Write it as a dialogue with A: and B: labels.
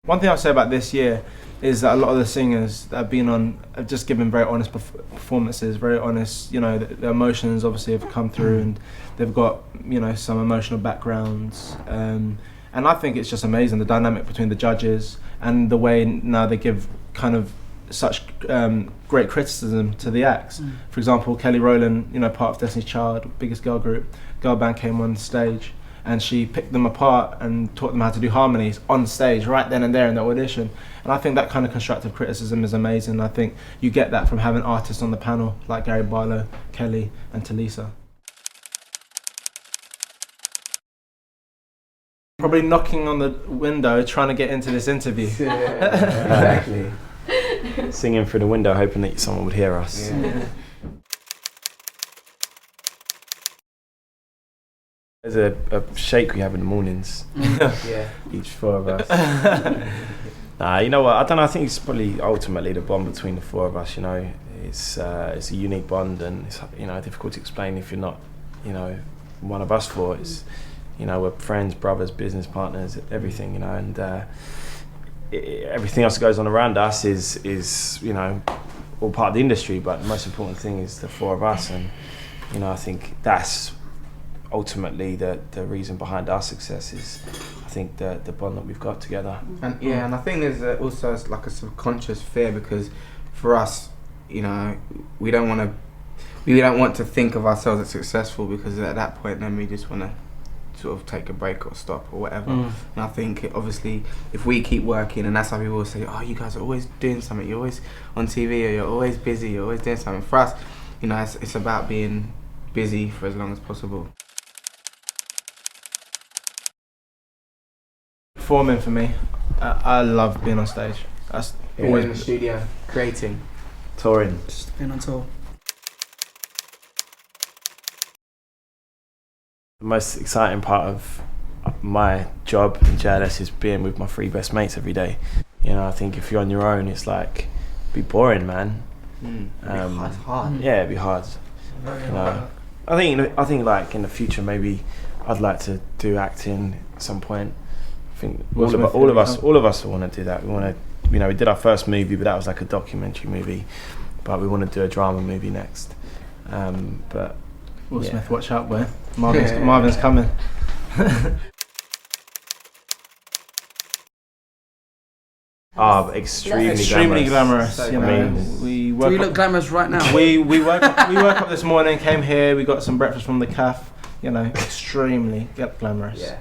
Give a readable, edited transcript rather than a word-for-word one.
A: One thing I'll say about this year is that a lot of the singers that have been on have just given very honest performances, very honest, you know, the emotions obviously have come through and they've got, you know, some emotional backgrounds. And I think it's just amazing, the dynamic between the judges and the way now they give kind of such great criticism to the acts. For example, Kelly Rowland, you know, part of Destiny's Child, biggest girl group, girl band, came on stage and she picked them apart and taught them how to do harmonies on stage right then and there in the audition. And I think that kind of constructive criticism is amazing. I think you get that from having artists on the panel like Gary Barlow, Kelly and Talisa. Probably knocking on the window trying to get into this interview.
B: Yeah, exactly. Singing through the window hoping that someone would hear us.
A: Yeah.
B: There's a shake we have in the mornings.
C: Yeah.
B: Each four of us. Nah, you know what? I don't know. I think it's probably ultimately the bond between the four of us. You know, it's a unique bond, and it's, you know, difficult to explain if you're not, you know, one of us four. It's, you know, we're friends, brothers, business partners, everything. You know, and everything else that goes on around us is you know, all part of the industry. But the most important thing is the four of us, and you know, I think that's ultimately the reason behind our success is, I think, the bond that we've got together.
C: And yeah, and I think there's also like a subconscious fear, because for us, you know, we don't want to think of ourselves as successful, because at that point then we just want to sort of take a break or stop or whatever. And I think obviously if we keep working, and that's how people will say, oh, you guys are always doing something, you're always on TV, or you're always busy, you're always doing something. For us, you know, it's about being busy for as long as possible.
A: Performing for me, I love being on stage. That's always
C: in the studio, creating,
B: touring.
D: Just being on tour.
B: The most exciting part of my job in JLS is being with my three best mates every day. You know, I think if you're on your own, it's like, it'd be boring, man.
C: it's hard.
B: Yeah, it'd be hard. You know, I think like in the future maybe I'd like to do acting at some point. I think all of us want to do that. We want to, you know, we did our first movie, but that was like a documentary movie. But we want to do a drama movie next. But
A: Will
B: yeah.
A: Smith, watch out, boy. Marvin's coming.
B: Extremely
A: glamorous.
C: So
A: You know,
B: glamorous.
A: we
D: Do
A: woke
D: we
A: up,
D: look glamorous right now?
A: we woke up this morning, came here, we got some breakfast from the cafe. You know, extremely glamorous.
C: Yeah.